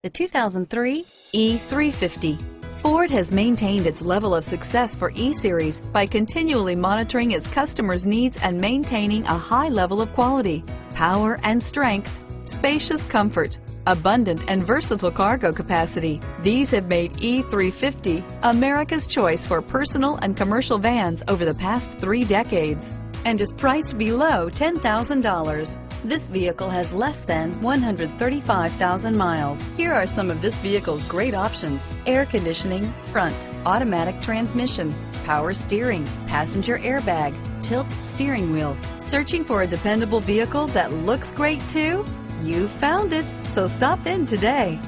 The 2003 E-350. Ford has maintained its level of success for E-Series by continually monitoring its customers' needs and maintaining a high level of quality, power and strength, spacious comfort, abundant and versatile cargo capacity. These have made E-350 America's choice for personal and commercial vans over the past 3 decades and is priced below $10,000. This vehicle has less than 135,000 miles. Here are some of this vehicle's great options: air conditioning, front, automatic transmission, power steering, passenger airbag, tilt steering wheel. Searching for a dependable vehicle that looks great too? You found it, so stop in today.